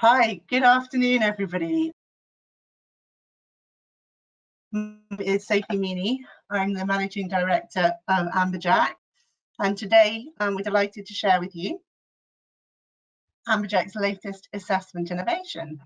Hi, good afternoon, everybody. It's Sophie Meany. I'm the Managing Director of Amberjack, and today we're delighted to share with you Amberjack's latest assessment innovation.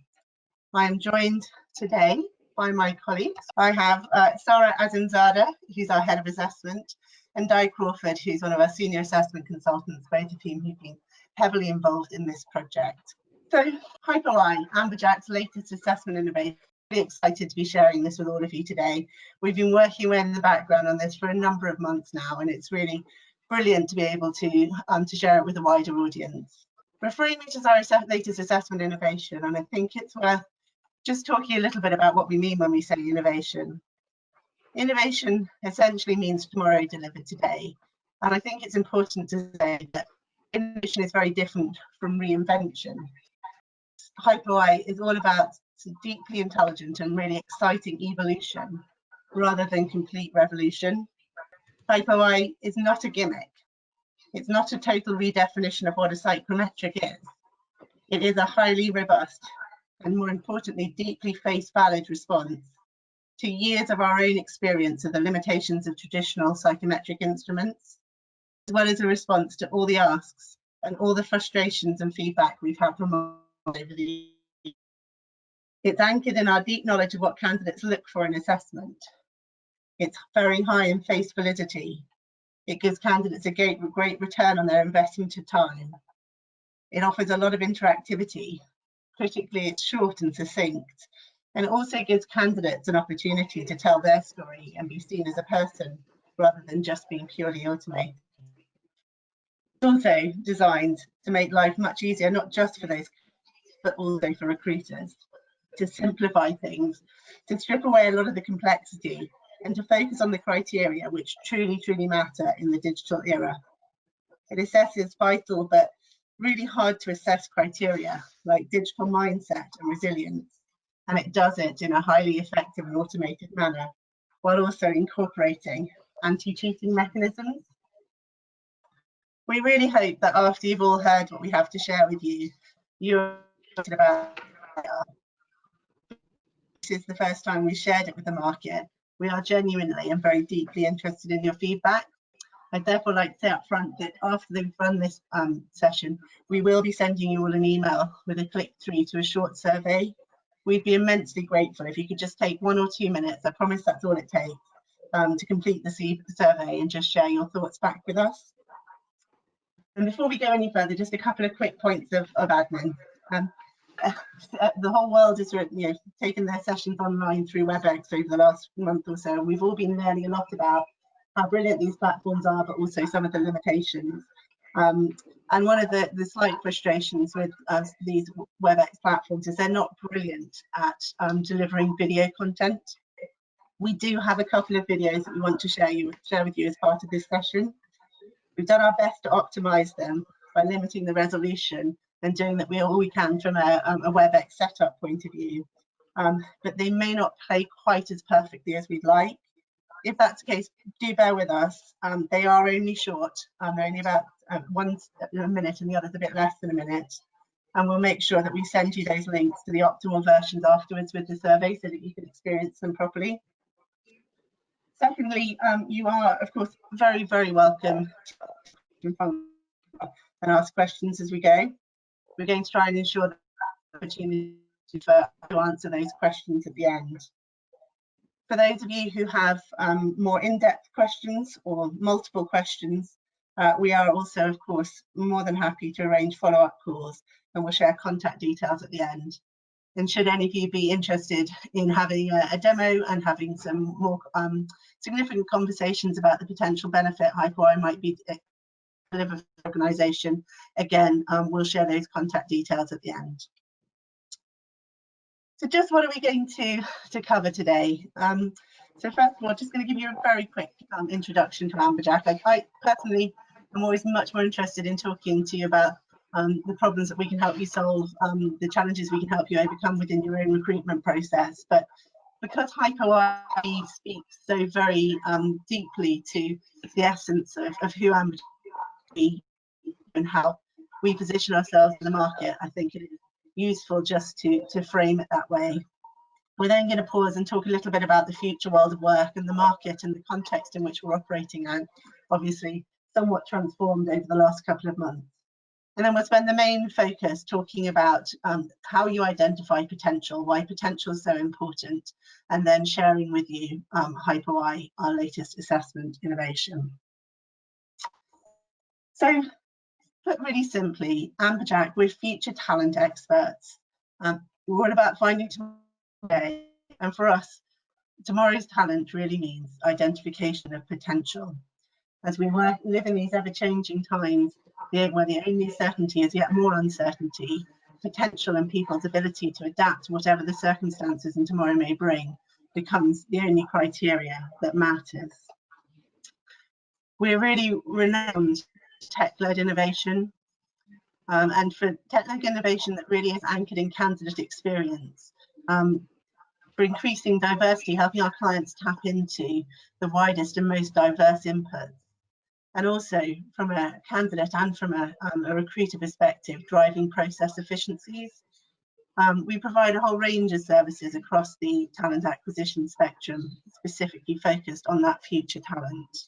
I am joined today by my colleagues. I have Sarah Azimzada, who's our Head of Assessment, and Di Crawford, who's one of our Senior Assessment Consultants, both of whom have been heavily involved in this project. So, HiPo-i, Amberjack's latest assessment innovation. Really excited to be sharing this with all of you today. We've been working in the background on this for a number of months now, and it's really brilliant to be able to share it with a wider audience. We're framing it as our latest assessment innovation, and I think it's worth just talking a little bit about what we mean when we say innovation. Innovation essentially means tomorrow delivered today, and I think it's important to say that innovation is very different from reinvention. HiPo-i is all about deeply intelligent and really exciting evolution rather than complete revolution. HiPo-i is not a gimmick. It's not a total redefinition of what a psychrometric is. It is a highly robust and, more importantly, deeply face-valid response to years of our own experience of the limitations of traditional psychometric instruments, as well as a response to all the asks and all the frustrations and feedback we've had from over the years. It's anchored in our deep knowledge of what candidates look for in assessment. It's very high in face validity. It gives candidates a great return on their investment of time. It offers a lot of interactivity. Critically, it's short and succinct. And it also gives candidates an opportunity to tell their story and be seen as a person rather than just being purely automated. It's also designed to make life much easier, not just for those, but also for recruiters, to simplify things, to strip away a lot of the complexity, and to focus on the criteria which truly matter in the digital era. It assesses vital but really hard to assess criteria like digital mindset and resilience, and it does it in a highly effective and automated manner, while also incorporating anti-cheating mechanisms. We really hope that after you've all heard what we have to share with you, you're excited about it. This is the first time we shared it with the market. We are genuinely and very deeply interested in your feedback. I'd therefore like to say up front that after they've run this session, we will be sending you all an email with a click through to a short survey. We'd be immensely grateful if you could just take 1 or 2 minutes. I promise that's all it takes to complete the survey and just share your thoughts back with us. And before we go any further, just a couple of quick points of admin. The whole world has taken their sessions online through WebEx over the last month or so. We've all been learning a lot about how brilliant these platforms are, but also some of the limitations. And one of the slight frustrations with these WebEx platforms is they're not brilliant at delivering video content. We do have a couple of videos that we want to share with you as part of this session. We've done our best to optimize them by limiting the resolution and doing that all we can from a WebEx setup point of view. But they may not play quite as perfectly as we'd like. If that's the case, do bear with us. They are only short. They're only about one's a minute and the other's a bit less than a minute. And we'll make sure that we send you those links to the optimal versions afterwards with the survey so that you can experience them properly. Secondly, you are, of course, very welcome to and ask questions as we go. We're going to try and ensure the opportunity to answer those questions at the end. For those of you who have more in-depth questions or multiple questions, we are also, of course, more than happy to arrange follow-up calls, and we'll share contact details at the end. And should any of you be interested in having a demo and having some more significant conversations about the potential benefit HiPo-i might be deliver for the organisation, again, we'll share those contact details at the end. So just what are we going to cover today? So first of all, just going to give you a very quick introduction to Amberjack. I personally am always much more interested in talking to you about the problems that we can help you solve, the challenges we can help you overcome within your own recruitment process. But because HiPo-i speaks so very deeply to the essence of who Amberjack is and how we position ourselves in the market, I think it is useful just to frame it that way. We're then going to pause and talk a little bit about the future world of work and the market and the context in which we're operating in, obviously somewhat transformed over the last couple of months. And then we'll spend the main focus talking about how you identify potential, why potential is so important, and then sharing with you HiPo-i, our latest assessment innovation. So, put really simply, Amberjack, we're future talent experts. We're all about finding today, and for us, tomorrow's talent really means identification of potential. As we live in these ever-changing times, where the only certainty is yet more uncertainty, potential and people's ability to adapt to whatever the circumstances and tomorrow may bring becomes the only criteria that matters. We're really renowned for tech-led innovation, and for tech-led innovation that really is anchored in candidate experience, for increasing diversity, helping our clients tap into the widest and most diverse inputs. And also from a candidate and from a recruiter perspective, driving process efficiencies. We provide a whole range of services across the talent acquisition spectrum, specifically focused on that future talent.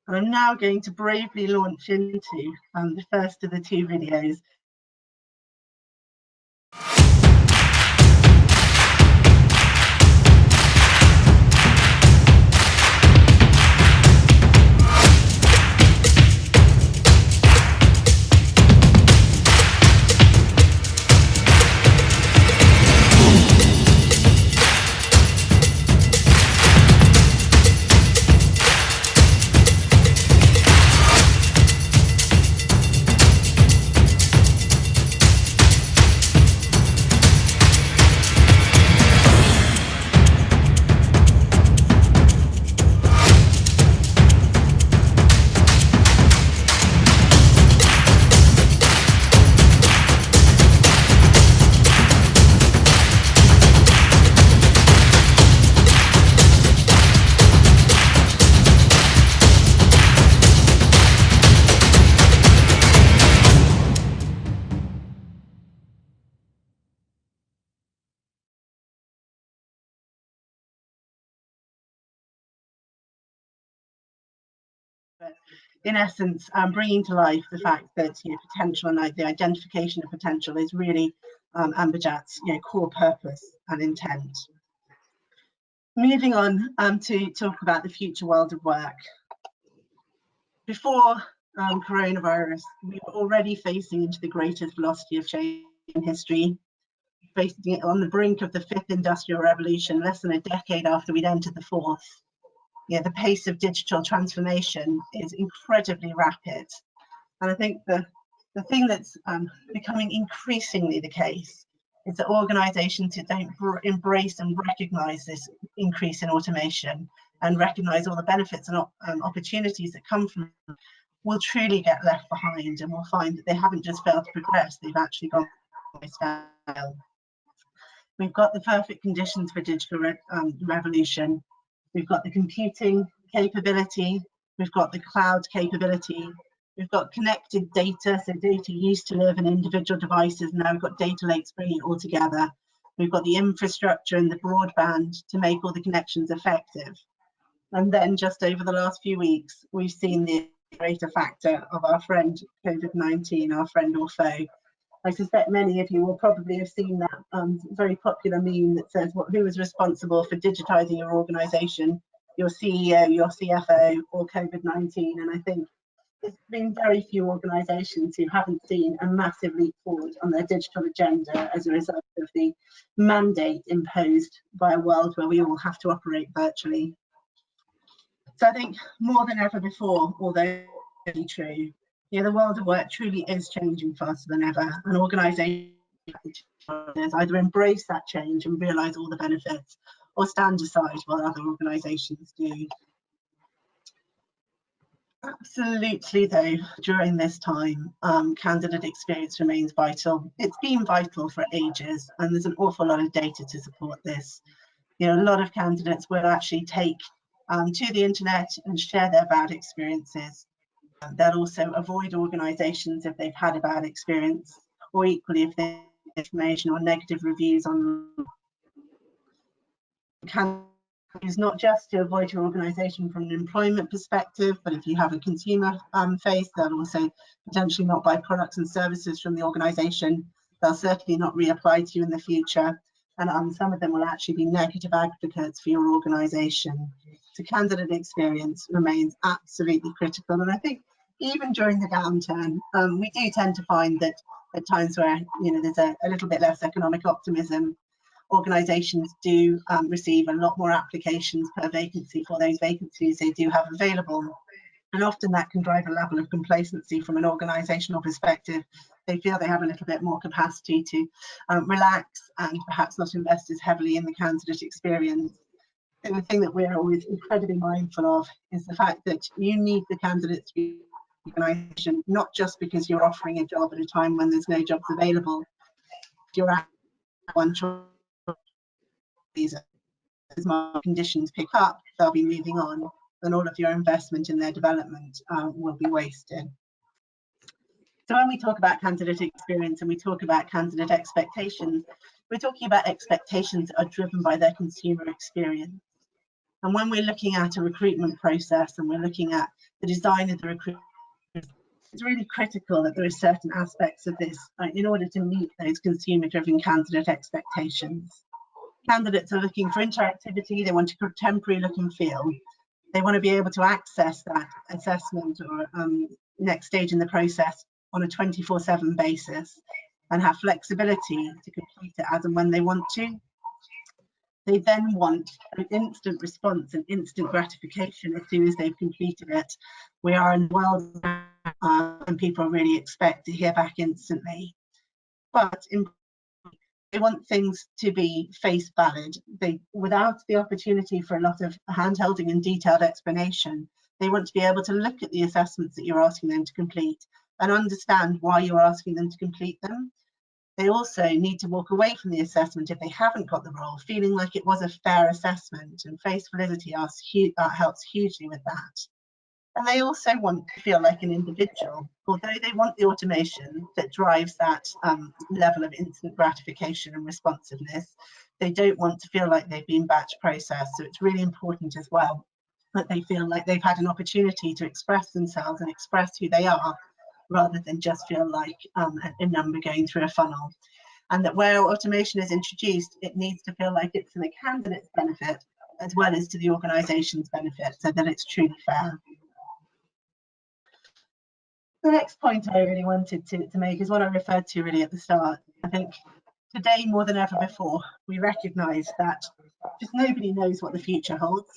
And I'm now going to bravely launch into the first of the two videos. But in essence, bringing to life the fact that potential and the identification of potential is really Amberjack's core purpose and intent. Moving on to talk about the future world of work. Before coronavirus, we were already facing into the greatest velocity of change in history, facing it on the brink of the fifth industrial revolution, less than a decade after we'd entered the fourth. The pace of digital transformation is incredibly rapid. And I think the thing that's becoming increasingly the case is that organizations who don't embrace and recognize this increase in automation and recognize all the benefits and opportunities that come from it will truly get left behind, and will find that they haven't just failed to progress, they've actually gone stale. We've got the perfect conditions for digital revolution. We've got the computing capability, we've got the cloud capability, we've got connected data, so data used to live in individual devices, now we've got data lakes bringing it all together. We've got the infrastructure and the broadband to make all the connections effective. And then just over the last few weeks, we've seen the greater factor of our friend COVID-19, our friend or foe. I suspect many of you will probably have seen that very popular meme that says, who is responsible for digitizing your organization, your CEO, your CFO, or COVID-19? And I think there's been very few organizations who haven't seen a massive leap forward on their digital agenda as a result of the mandate imposed by a world where we all have to operate virtually. So I think more than ever before, although it's true, the world of work truly is changing faster than ever, and organizations either embrace that change and realize all the benefits, or stand aside while other organizations do. Absolutely, though, during this time, candidate experience remains vital. It's been vital for ages, and there's an awful lot of data to support this. A lot of candidates will actually take to the internet and share their bad experiences. They'll also avoid organizations if they've had a bad experience, or equally if there's information or negative reviews on can use not just to avoid your organisation from an employment perspective, but if you have a consumer face, they'll also potentially not buy products and services from the organisation. They'll certainly not reapply to you in the future. And some of them will actually be negative advocates for your organisation. So candidate experience remains absolutely critical. And I think even during the downturn, we do tend to find that at times where there's a little bit less economic optimism, organisations do receive a lot more applications per vacancy for those vacancies they do have available. And often that can drive a level of complacency from an organisational perspective. They feel they have a little bit more capacity to relax and perhaps not invest as heavily in the candidate experience. And the thing that we're always incredibly mindful of is the fact that you need the candidates to be organisation, not just because you're offering a job at a time when there's no jobs available. If you're at one choice, as market conditions pick up, they'll be moving on, and all of your investment in their development will be wasted. So when we talk about candidate experience and we talk about candidate expectations, we're talking about expectations that are driven by their consumer experience. And when we're looking at a recruitment process and we're looking at the design of the recruitment, it's really critical that there are certain aspects of this in order to meet those consumer-driven candidate expectations. Candidates are looking for interactivity, they want a contemporary look and feel. They want to be able to access that assessment or next stage in the process on a 24/7 basis and have flexibility to complete it as and when they want to. They then want an instant response and instant gratification as soon as they've completed it. We are in a world and people really expect to hear back instantly. But they want things to be face valid. Without the opportunity for a lot of hand-holding and detailed explanation, they want to be able to look at the assessments that you're asking them to complete and understand why you're asking them to complete them. They also need to walk away from the assessment if they haven't got the role, feeling like it was a fair assessment, and face validity helps hugely with that. And they also want to feel like an individual, although they want the automation that drives that level of instant gratification and responsiveness. They don't want to feel like they've been batch processed. So it's really important as well that they feel like they've had an opportunity to express themselves and express who they are, rather than just feel like a number going through a funnel. And that where automation is introduced, it needs to feel like it's to the candidate's benefit as well as to the organisation's benefit, so that it's truly fair. The next point I really wanted to make is what I referred to really at the start. I think today more than ever before, we recognise that just nobody knows what the future holds.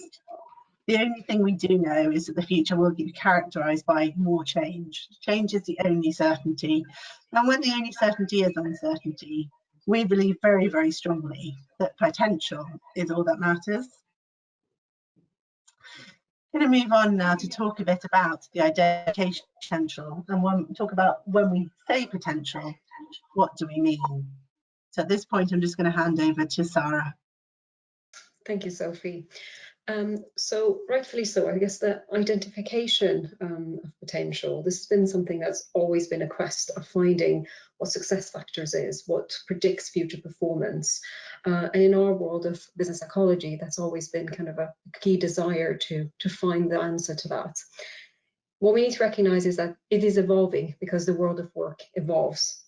The only thing we do know is that the future will be characterised by more change. Change is the only certainty. And when the only certainty is uncertainty, we believe very, very strongly that potential is all that matters. I'm going to move on now to talk a bit about the identification potential, and talk about when we say potential, what do we mean? So at this point, I'm just going to hand over to Sarah. Thank you, Sophie. So rightfully so, I guess the identification of potential, this has been something that's always been a quest of finding what success factors is, what predicts future performance. And in our world of business psychology, that's always been kind of a key desire to find the answer to that. What we need to recognize is that it is evolving because the world of work evolves.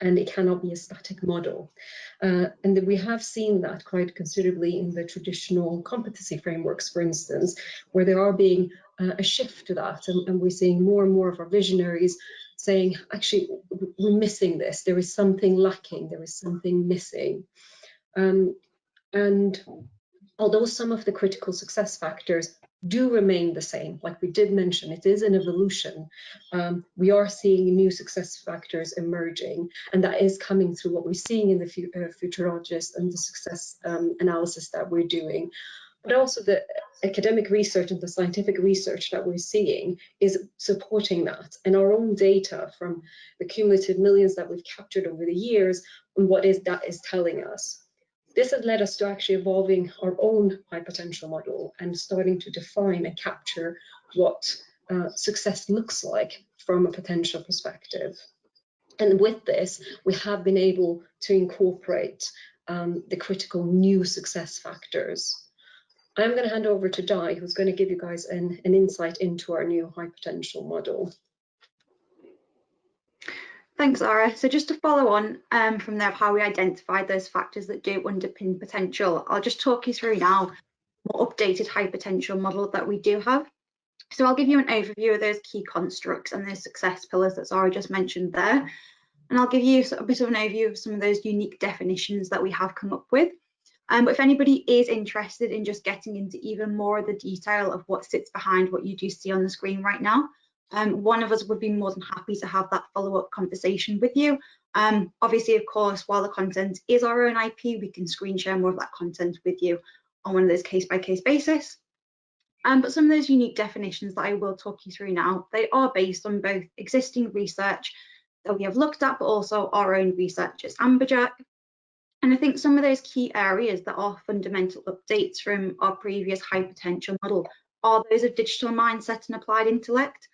And it cannot be a static model. And that we have seen that quite considerably in the traditional competency frameworks, for instance, where there are being a shift to that. And we're seeing more and more of our visionaries saying, actually, we're missing this. There is something lacking. There is something missing. And although some of the critical success factors do remain the same, like we did mention, it is an evolution. We are seeing new success factors emerging, and that is coming through what we're seeing in the futurologist and the success analysis that we're doing. But also the academic research and the scientific research that we're seeing is supporting that. And our own data from the cumulative millions that we've captured over the years, and what that is telling us. This has led us to actually evolving our own high potential model and starting to define and capture what success looks like from a potential perspective. And with this, we have been able to incorporate the critical new success factors. I'm going to hand over to Di, who's going to give you guys an insight into our new high potential model. Thanks, Zara. So just to follow on from there of how we identified those factors that do underpin potential, I'll just talk you through now the more updated high potential model that we do have. So I'll give you an overview of those key constructs and those success pillars that Zara just mentioned there. And I'll give you a bit of an overview of some of those unique definitions that we have come up with. But if anybody is interested in just getting into even more of the detail of what sits behind what you do see on the screen right now, one of us would be more than happy to have that follow-up conversation with you. Obviously, of course, while the content is our own IP, we can screen share more of that content with you on one of those case-by-case basis. But some of those unique definitions that I will talk you through now, they are based on both existing research that we have looked at, but also our own research as Amberjack. And I think some of those key areas that are fundamental updates from our previous high potential model are those of digital mindset and applied intellect.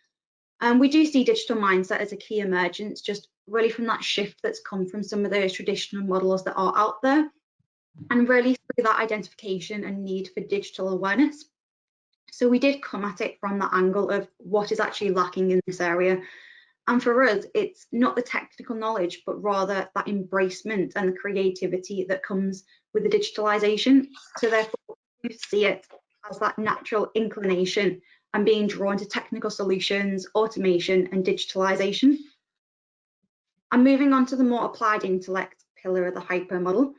We do see digital mindset as a key emergence, just really from that shift that's come from some of those traditional models that are out there, and really through that identification and need for digital awareness. So we did come at it from that angle of what is actually lacking in this area. And for us, it's not the technical knowledge, but rather that embracement and the creativity that comes with the digitalization. So therefore, you see it as that natural inclination and being drawn to technical solutions, automation, and digitalization. And moving on to the more applied intellect pillar of the HiPo model,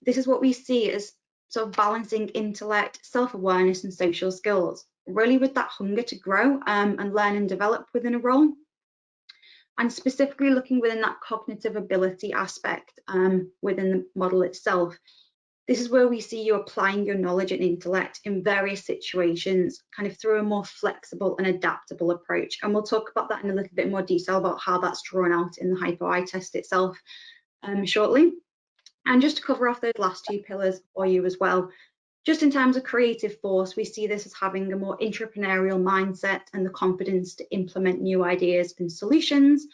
this is what we see as sort of balancing intellect, self-awareness, and social skills, really with that hunger to grow and learn and develop within a role. And specifically looking within that cognitive ability aspect within the model itself, this is where we see you applying your knowledge and intellect in various situations, kind of through a more flexible and adaptable approach. And we'll talk about that in a little bit more detail about how that's drawn out in the HiPo-i test itself shortly. And just to cover off those last two pillars for you as well, just in terms of creative force, we see this as having a more entrepreneurial mindset and the confidence to implement new ideas and solutions.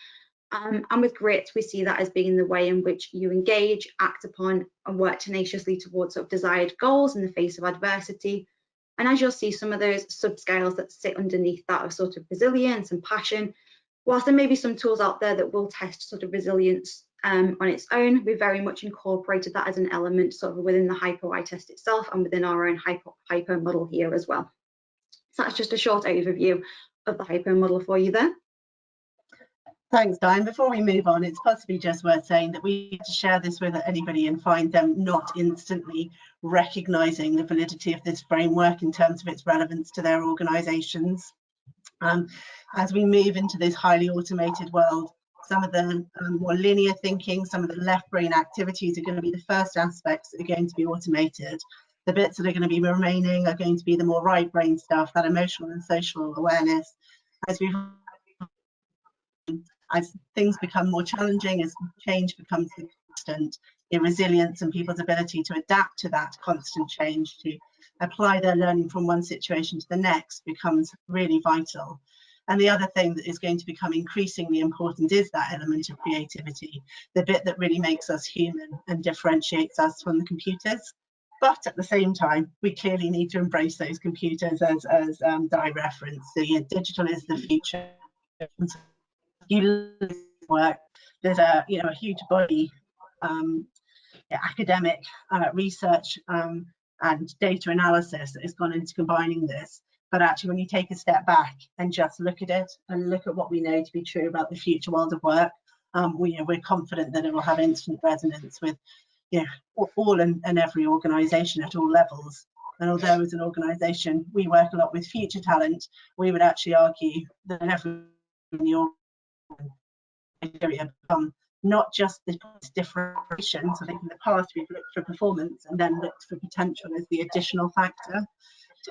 And with grit, we see that as being the way in which you engage, act upon, and work tenaciously towards sort of desired goals in the face of adversity. And as you'll see, some of those subscales that sit underneath that are sort of resilience and passion. Whilst there may be some tools out there that will test sort of resilience on its own, we very much incorporated that as an element sort of within the HiPo-i test itself and within our own HiPo model here as well. So that's just a short overview of the HiPo model for you there. Thanks, Diane. Before we move on, it's possibly just worth saying that we need to share this with anybody and find them not instantly recognising the validity of this framework in terms of its relevance to their organisations. As we move into this highly automated world, some of the more linear thinking, some of the left brain activities are going to be the first aspects that are going to be automated. The bits that are going to be remaining are going to be the more right brain stuff, that emotional and social awareness. As things become more challenging, as change becomes constant, the resilience and people's ability to adapt to that constant change, to apply their learning from one situation to the next becomes really vital. And the other thing that is going to become increasingly important is that element of creativity, the bit that really makes us human and differentiates us from the computers. But at the same time, we clearly need to embrace those computers as Di referenced. So yeah, digital is the future. You work, there's a huge body academic research and data analysis that has gone into combining this. But actually, when you take a step back and just look at it and look at what we know to be true about the future world of work, we're confident that it will have instant resonance with all and every organisation at all levels. And although as an organisation we work a lot with future talent, we would actually argue that every in the organisation become not just the differentiation. So in the past we've looked for performance and then looked for potential as the additional factor.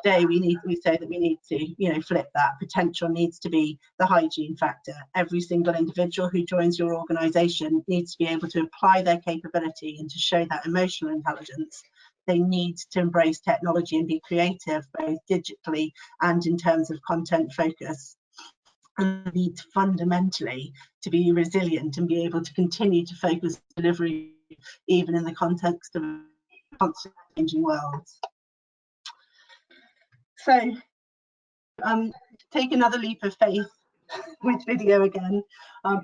Today we say that we need to flip that. Potential needs to be the hygiene factor. Every single individual who joins your organisation needs to be able to apply their capability and to show that emotional intelligence. They need to embrace technology and be creative, both digitally and in terms of content focus. and the need fundamentally to be resilient and be able to continue to focus delivery even in the context of a constantly changing world. So take another leap of faith with video again.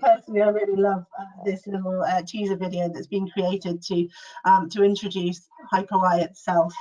Personally, I really love this little teaser video that's been created to introduce HiPo-i itself.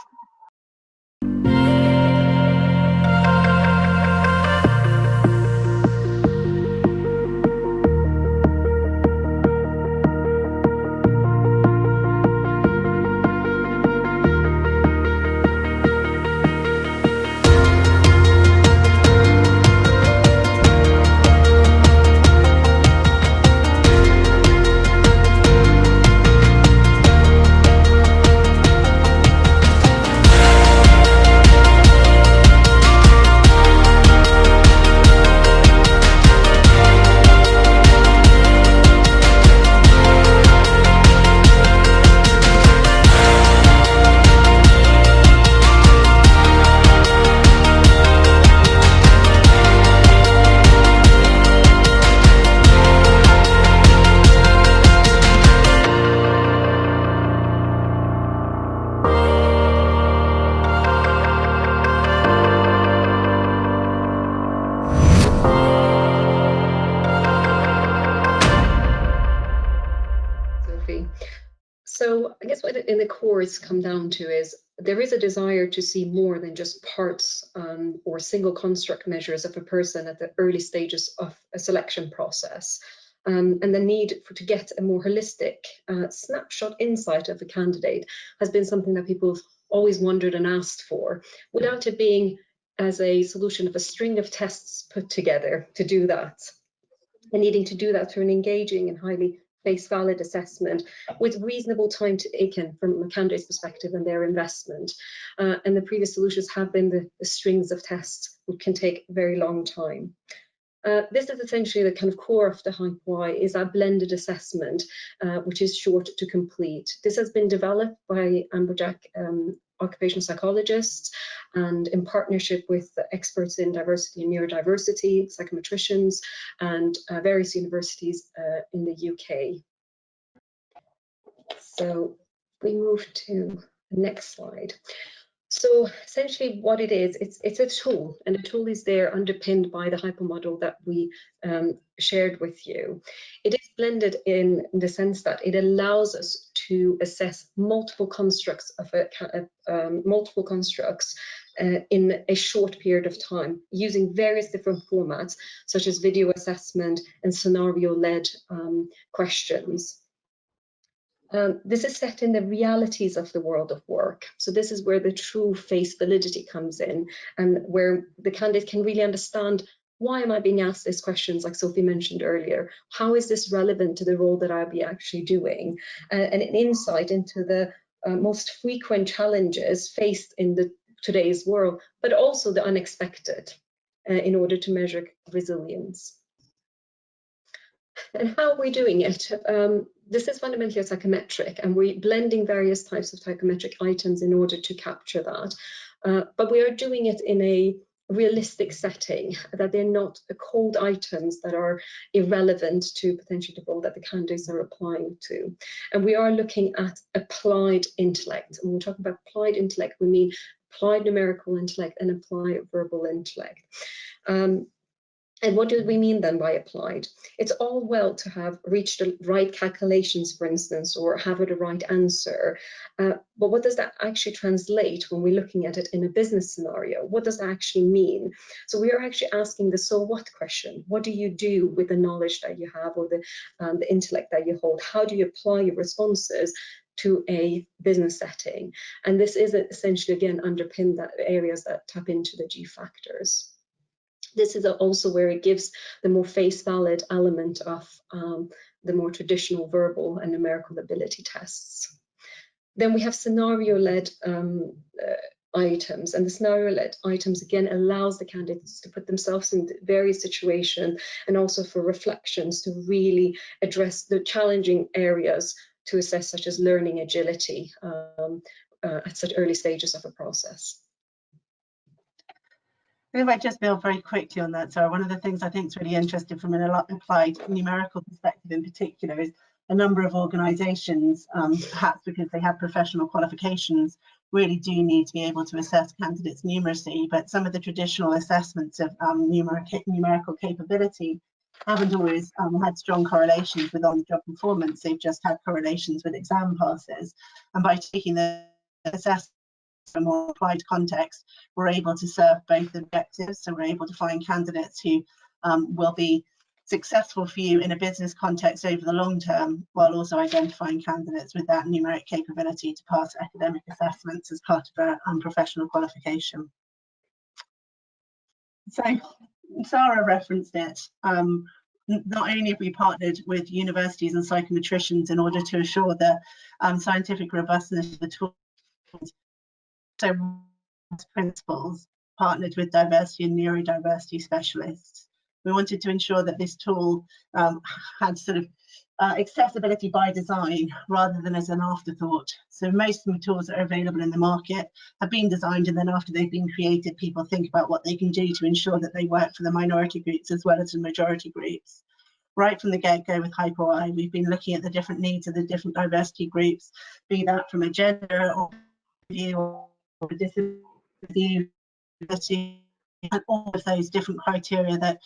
So I guess what in the core it's come down to is there is a desire to see more than just parts or single construct measures of a person at the early stages of a selection process. And the need to get a more holistic snapshot insight of a candidate has been something that people have always wondered and asked for, without it being as a solution of a string of tests put together to do that. And needing to do that through an engaging and highly face valid assessment with reasonable time taken from a candidate's perspective and their investment. And the previous solutions have been the strings of tests, which can take a very long time. This is essentially the kind of core of the HiPo-i, is our blended assessment, which is short to complete. This has been developed by Amberjack occupational psychologists and in partnership with experts in diversity and neurodiversity, psychometricians, and various universities in the UK. So we move to the next slide. So essentially what it is, it's a tool, and the tool is there underpinned by the HiPo model that we shared with you. It is blended in the sense that it allows us to assess multiple constructs of in a short period of time using various different formats, such as video assessment and scenario-led questions. This is set in the realities of the world of work. So this is where the true face validity comes in, and where the candidate can really understand, why am I being asked these questions, like Sophie mentioned earlier? How is this relevant to the role that I'll be actually doing? And an insight into the most frequent challenges faced in today's world, but also the unexpected, in order to measure resilience. And how are we doing it? This is fundamentally a psychometric, and we're blending various types of psychometric items in order to capture that. But we are doing it in a realistic setting, that they're not cold items that are irrelevant to potentially the role that the candidates are applying to. And we are looking at applied intellect. And when we talk about applied intellect, we mean applied numerical intellect and applied verbal intellect. And what do we mean then by applied? It's all well to have reached the right calculations, for instance, or have the right answer. But what does that actually translate when we're looking at it in a business scenario? What does that actually mean? So we are actually asking the so what question. What do you do with the knowledge that you have, or the intellect that you hold? How do you apply your responses to a business setting? And this is essentially, again, underpin that areas that tap into the G factors. This is also where it gives the more face valid element of the more traditional verbal and numerical ability tests. Then we have scenario-led items, and the scenario-led items again allows the candidates to put themselves in various situations, and also for reflections to really address the challenging areas to assess, such as learning agility at such early stages of a process. If I just build very quickly on that, so one of the things I think is really interesting from an applied numerical perspective in particular is a number of organisations, perhaps because they have professional qualifications, really do need to be able to assess candidates' numeracy, but some of the traditional assessments of numerical capability haven't always had strong correlations with on-the-job performance. They've just had correlations with exam passes, and by taking the assessment in a more applied context, we're able to serve both objectives. So we're able to find candidates who will be successful for you in a business context over the long term, while also identifying candidates with that numeric capability to pass academic assessments as part of their professional qualification. So Sarah referenced it. Not only have we partnered with universities and psychometricians in order to assure the scientific robustness of the tool, so principals partnered with diversity and neurodiversity specialists. We wanted to ensure that this tool had sort of accessibility by design rather than as an afterthought. So most of the tools that are available in the market have been designed, and then after they've been created, people think about what they can do to ensure that they work for the minority groups as well as the majority groups. Right from the get-go with HiPo-i, we've been looking at the different needs of the different diversity groups, be that from a gender or view or a disability, and all of those different criteria that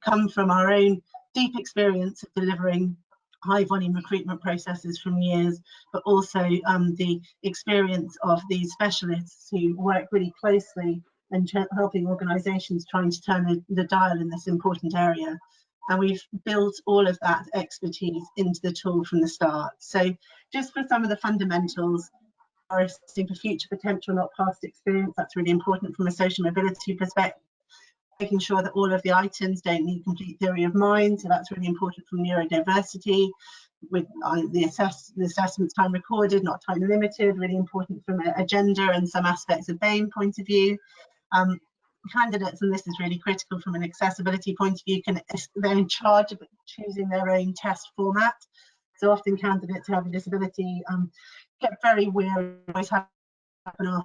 come from our own deep experience of delivering high volume recruitment processes from years, but also the experience of these specialists who work really closely and helping organisations trying to turn the dial in this important area. And we've built all of that expertise into the tool from the start. So just for some of the fundamentals, are assessing for future potential, not past experience. That's really important from a social mobility perspective. Making sure that all of the items don't need complete theory of mind, so that's really important from neurodiversity. With the assessment time recorded, not time limited, really important from a gender and some aspects of BAME point of view. Candidates, and this is really critical from an accessibility point of view, they're in charge of choosing their own test format. So often candidates who have a disability get very weary, always happen after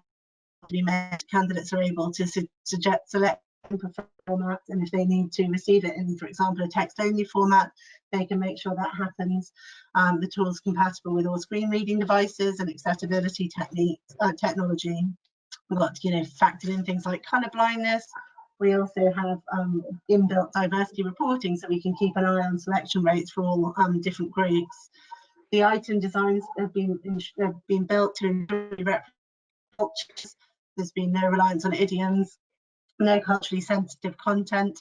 be met. Candidates are able to select preferred format, and if they need to receive it in, for example, a text-only format, they can make sure that happens. The tool is compatible with all screen reading devices and accessibility technology. We've got to, factor in things like colour blindness. We also have inbuilt diversity reporting, so we can keep an eye on selection rates for all different groups. The item designs have been built to ensure cultures. There's been no reliance on idioms, no culturally sensitive content.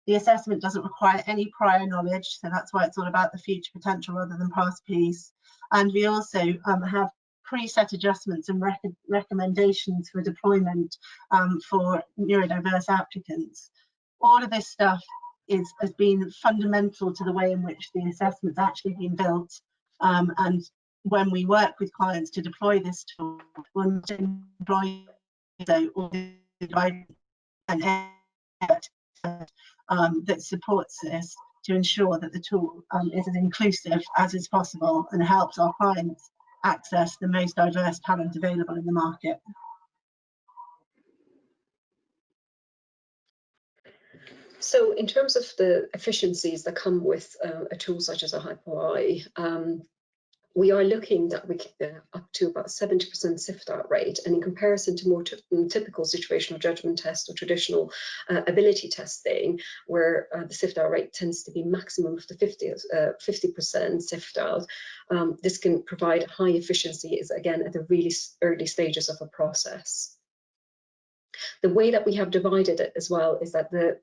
The assessment doesn't require any prior knowledge, so that's why it's all about the future potential rather than past piece. And we also have preset adjustments and recommendations for deployment for neurodiverse applicants. All of this stuff has been fundamental to the way in which the assessment's actually been built. And when we work with clients to deploy this tool, we'll employ all the guidance and effort that supports this to ensure that the tool is as inclusive as is possible and helps our clients access the most diverse talent available in the market. So in terms of the efficiencies that come with a tool such as a HiPo-i, we are looking that we can up to about 70% sift-out rate, and in comparison to more typical situational judgment tests or traditional ability testing, where the sift-out rate tends to be maximum of the 50% sift-out, this can provide high efficiency, again, at the really early stages of a process. The way that we have divided it as well is that the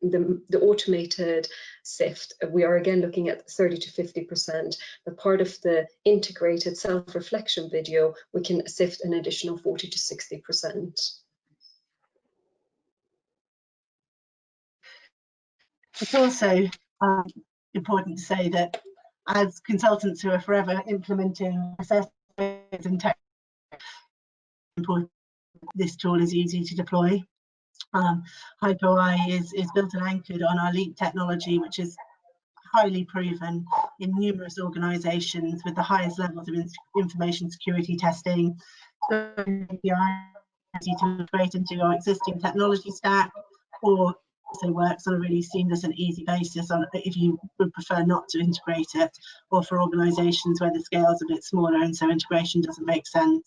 automated sift, we are again looking at 30 to 50%, but part of the integrated self-reflection video, we can sift an additional 40 to 60%. It's also important to say that as consultants who are forever implementing assessments and tech, this tool is easy to deploy. HiPo-i is built and anchored on our LEAP technology, which is highly proven in numerous organisations with the highest levels of information security testing. So easy to integrate into our existing technology stack, or also works on a really seamless and easy basis on if you would prefer not to integrate it, or for organisations where the scale is a bit smaller and so integration doesn't make sense.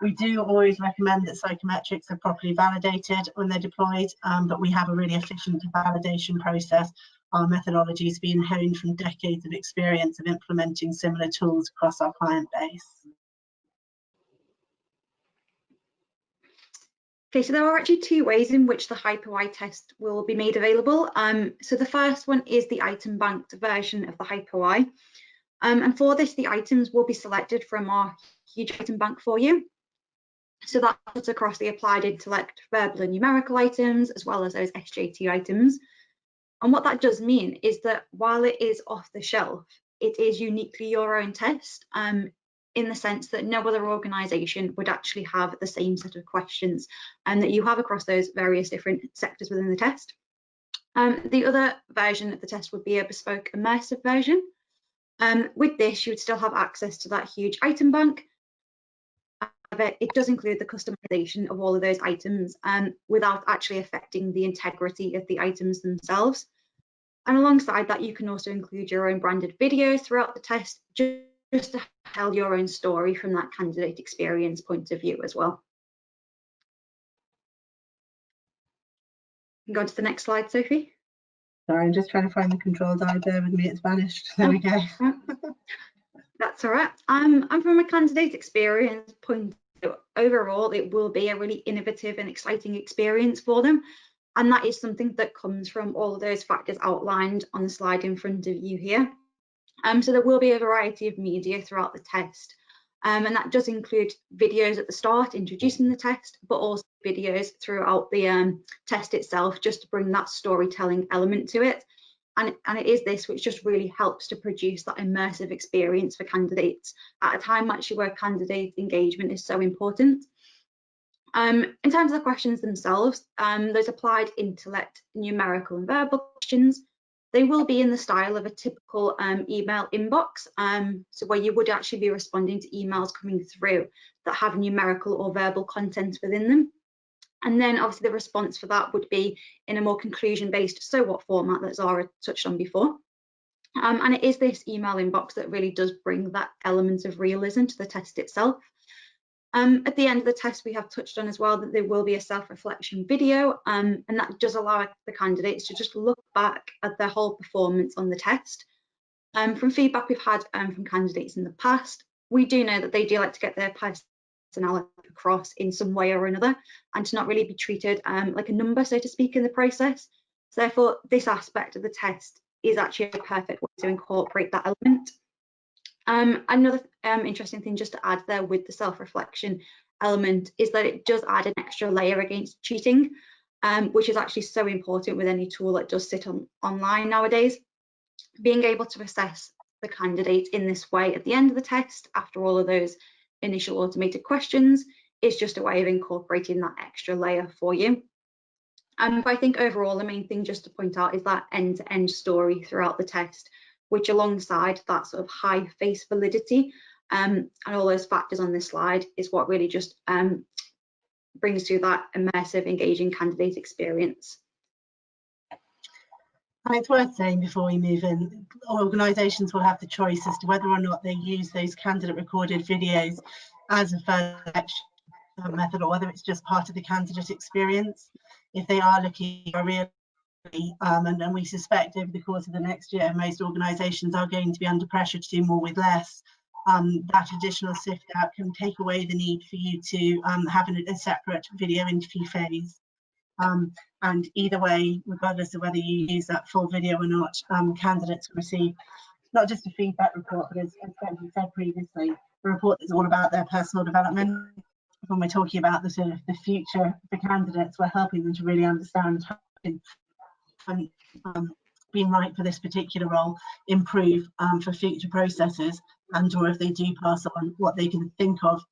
We do always recommend that psychometrics are properly validated when they're deployed, but we have a really efficient validation process. Our methodology has been honed from decades of experience of implementing similar tools across our client base. Okay, so there are actually two ways in which the HiPo-i test will be made available. So the first one is the item banked version of the HiPo-i. And for this, the items will be selected from our huge item bank for you. So that cuts across the applied intellect, verbal and numerical items, as well as those SJT items. And what that does mean is that while it is off the shelf, it is uniquely your own test, in the sense that no other organisation would actually have the same set of questions that you have across those various different sectors within the test. The other version of the test would be a bespoke immersive version. With this, you would still have access to that huge item bank. However, it does include the customization of all of those items without actually affecting the integrity of the items themselves. And alongside that, you can also include your own branded videos throughout the test, just to tell your own story from that candidate experience point of view as well. You can go to the next slide, Sophie. Sorry, I'm just trying to find the control dial. Bear with me, it's vanished. There we go. That's all right. And from a candidate experience point of view, overall, it will be a really innovative and exciting experience for them. And that is something that comes from all of those factors outlined on the slide in front of you here. So there will be a variety of media throughout the test. And that does include videos at the start introducing the test, but also videos throughout the test itself, just to bring that storytelling element to it. And it is this which just really helps to produce that immersive experience for candidates at a time actually where candidate engagement is so important. In terms of the questions themselves, those applied intellect, numerical and verbal questions, they will be in the style of a typical email inbox, so where you would actually be responding to emails coming through that have numerical or verbal content within them. And then obviously the response for that would be in a more conclusion-based so what format that Zara touched on before. And it is this email inbox that really does bring that element of realism to the test itself. At the end of the test, we have touched on as well that there will be a self-reflection video, and that does allow the candidates to just look back at their whole performance on the test. From feedback we've had from candidates in the past, we do know that they do like to get their personality across in some way or another, and to not really be treated like a number, so to speak, in the process. So therefore, this aspect of the test is actually a perfect way to incorporate that element. Another interesting thing just to add there with the self-reflection element is that it does add an extra layer against cheating, which is actually so important with any tool that does sit online nowadays. Being able to assess the candidate in this way at the end of the test, after all of those initial automated questions, is just a way of incorporating that extra layer for you. But I think overall, the main thing just to point out is that end-to-end story throughout the test, which alongside that sort of high face validity and all those factors on this slide is what really just brings to that immersive, engaging candidate experience. And it's worth saying before we move in, organisations will have the choice as to whether or not they use those candidate recorded videos as a further method, or whether it's just part of the candidate experience. If they are looking for a real and we suspect over the course of the next year, most organisations are going to be under pressure to do more with less. That additional sift out can take away the need for you to have a separate video interview phase. And either way, regardless of whether you use that full video or not, candidates will receive not just a feedback report, but as Sophie said previously, a report that's all about their personal development. When we're talking about the sort of the future for candidates, we're helping them to really understand how being right for this particular role improve for future processes, and or if they do pass on, what they can think of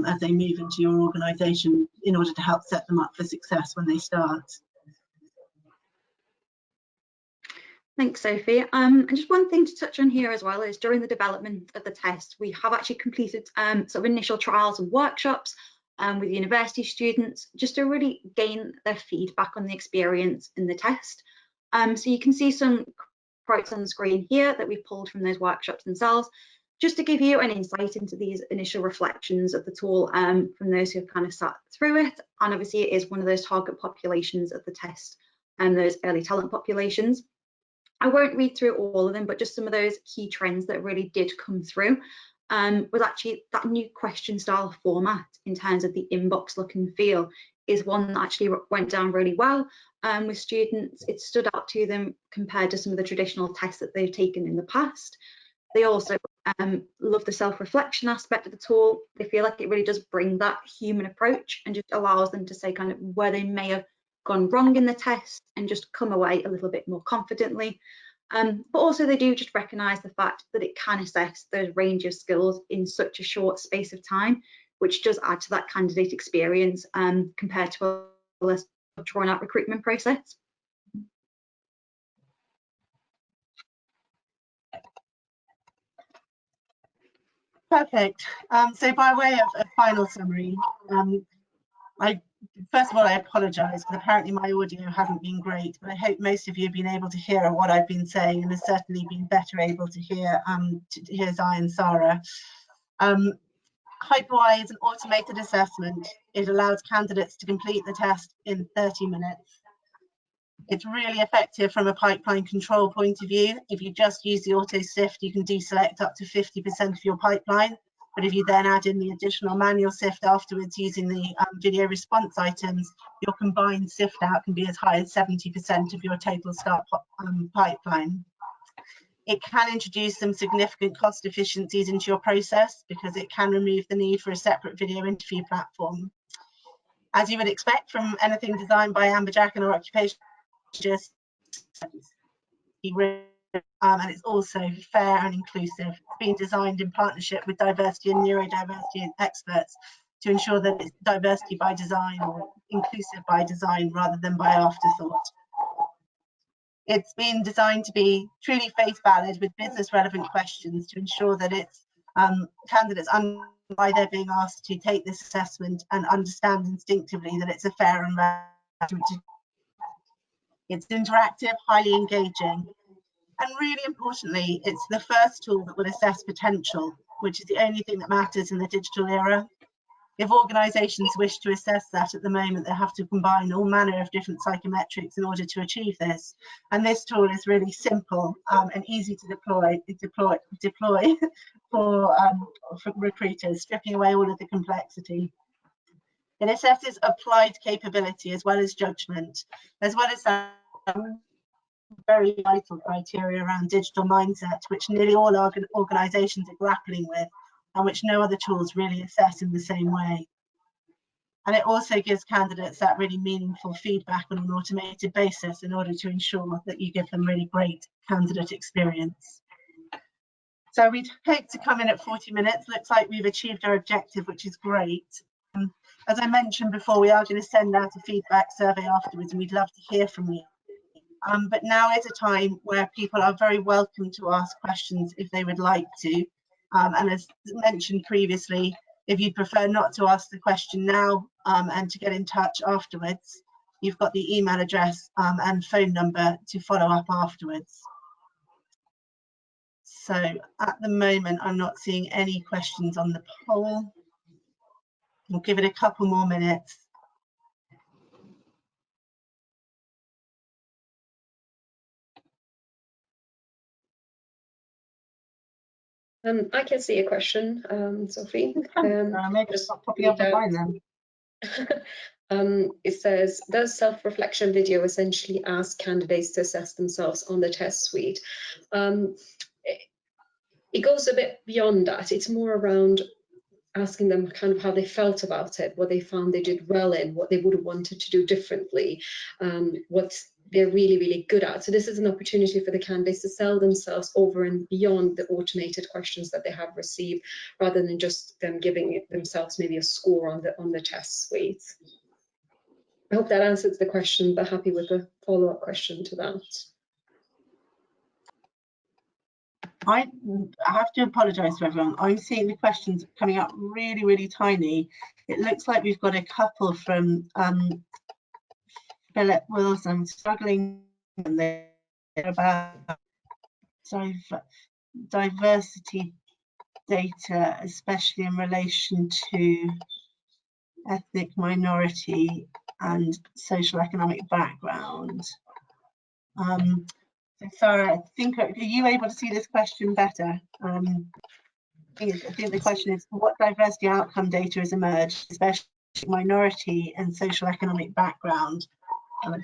as they move into your organisation in order to help set them up for success when they start. Thanks, Sophie. And just one thing to touch on here as well is during the development of the test, we have actually completed sort of initial trials and workshops with university students, just to really gain their feedback on the experience in the test. So you can see some quotes on the screen here that we pulled from those workshops themselves, just to give you an insight into these initial reflections of the tool from those who have kind of sat through it. And obviously it is one of those target populations of the test and those early talent populations. I won't read through all of them, but just some of those key trends that really did come through was actually that new question style format in terms of the inbox look and feel is one that actually went down really well with students. It stood out to them compared to some of the traditional tests that they've taken in the past. They also love the self-reflection aspect of the tool. They feel like it really does bring that human approach and just allows them to say kind of where they may have gone wrong in the test and just come away a little bit more confidently. But also they do just recognise the fact that it can assess those range of skills in such a short space of time, which does add to that candidate experience compared to a less drawn out recruitment process. Perfect. So by way of a final summary, first of all, I apologise because apparently my audio hasn't been great, but I hope most of you have been able to hear what I've been saying and have certainly been better able to hear Zai and Sarah. HiPo-i is an automated assessment. It allows candidates to complete the test in 30 minutes. It's really effective from a pipeline control point of view. If you just use the auto sift, you can deselect up to 50% of your pipeline. But if you then add in the additional manual sift afterwards using the video response items, your combined sift out can be as high as 70% of your total start pipeline. It can introduce some significant cost efficiencies into your process because it can remove the need for a separate video interview platform. As you would expect from anything designed by Amberjack and our occupation, and it's also fair and inclusive. It's been designed in partnership with diversity and neurodiversity experts to ensure that it's diversity by design or inclusive by design rather than by afterthought. It's been designed to be truly face valid with business relevant questions to ensure that it's candidates understand why they're being asked to take this assessment and understand instinctively that it's a fair and relevant. It's interactive, highly engaging, and really importantly, it's the first tool that will assess potential, which is the only thing that matters in the digital era. If organisations wish to assess that at the moment, they have to combine all manner of different psychometrics in order to achieve this. And this tool is really simple and easy to deploy for recruiters, stripping away all of the complexity. It assesses applied capability as well as judgment, as well as very vital criteria around digital mindset, which nearly all organisations are grappling with and which no other tools really assess in the same way. And it also gives candidates that really meaningful feedback on an automated basis in order to ensure that you give them really great candidate experience. So we'd hope to come in at 40 minutes. Looks like we've achieved our objective, which is great. As I mentioned before, we are going to send out a feedback survey afterwards and we'd love to hear from you. But now is a time where people are very welcome to ask questions if they would like to. And as mentioned previously, if you'd prefer not to ask the question now and to get in touch afterwards, you've got the email address and phone number to follow up afterwards. So at the moment, I'm not seeing any questions on the poll. We'll give it a couple more minutes. I can see a question, Sophie. Maybe it's not popping up on mine then. It says, does self-reflection video essentially ask candidates to assess themselves on the test suite? It goes a bit beyond that. It's more around asking them kind of how they felt about it, what they found they did well in, what they would have wanted to do differently, what they're really, really good at. So this is an opportunity for the candidates to sell themselves over and beyond the automated questions that they have received, rather than just them giving themselves maybe a score on the test suite. I hope that answers the question, but happy with a follow-up question to that. I have to apologise to everyone. I'm seeing the questions coming up really, really tiny. It looks like we've got a couple from Philip Wilson. I'm struggling about diversity data, especially in relation to ethnic minority and social economic background. So Sarah, I think, are you able to see this question better? I think the question is, what diversity outcome data has emerged, especially minority and social economic background? I would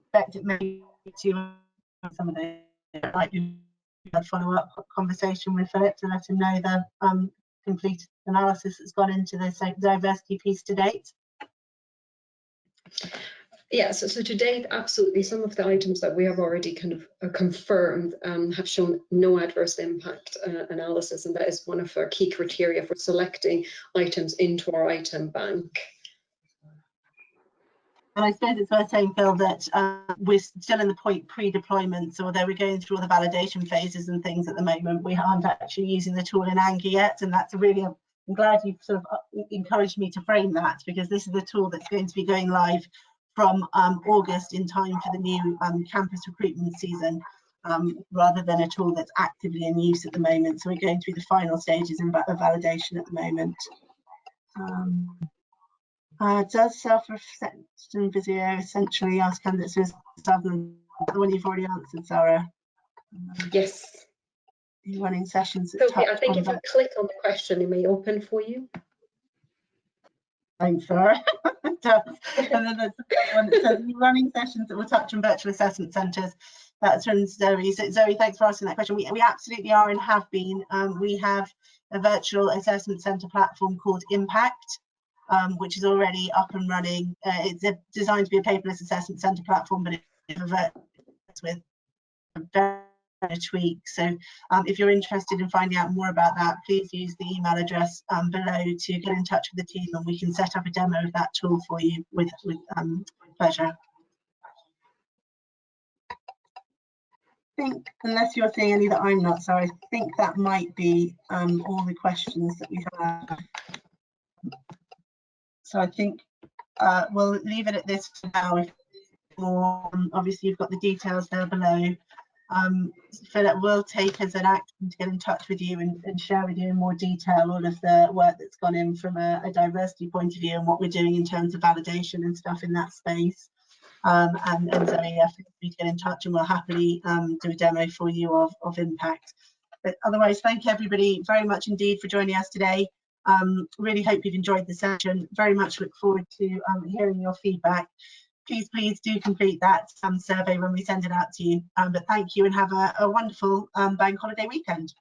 expect it may to some of the like a follow-up conversation with Philip to let him know the complete analysis that's gone into the diversity piece to date. Yeah, so to date, absolutely, some of the items that we have already kind of confirmed have shown no adverse impact analysis, and that is one of our key criteria for selecting items into our item bank. And I suppose it's worth saying, Phil, that we're still in the point pre-deployment, so although we're going through all the validation phases and things at the moment, we aren't actually using the tool in anger yet, and that's really, I'm glad you've sort of encouraged me to frame that, because this is a tool that's going to be going live from August in time for the new campus recruitment season, rather than a tool that's actively in use at the moment. So we're going through the final stages of validation at the moment. Does self-reflection video essentially ask candidates to the one you've already answered, Sarah? Yes. You're running sessions that Sophie, touch I think on if you click on the question, it may open for you. Thanks, Sarah. It does. And then there's one that says running sessions that will touch on virtual assessment centres. That's from Zoe. So Zoe, thanks for asking that question. We absolutely are and have been. We have a virtual assessment centre platform called Impact, which is already up and running. It's designed to be a paperless assessment centre platform, but it's with a very tweak. So if you're interested in finding out more about that, please use the email address below to get in touch with the team, and we can set up a demo of that tool for you with pleasure. I think, unless you're seeing any that I'm not, so I think that might be all the questions that we have. So I think we'll leave it at this for now. Obviously, you've got the details there below. Philip will take as an action to get in touch with you and share with you in more detail all of the work that's gone in from a diversity point of view and what we're doing in terms of validation and stuff in that space. And Zoe, feel free to get in touch and we'll happily do a demo for you of Impact. But otherwise, thank you everybody very much indeed for joining us today. Really hope you've enjoyed the session. Very much look forward to hearing your feedback. Please do complete that survey when we send it out to you. But thank you and have a wonderful bank holiday weekend.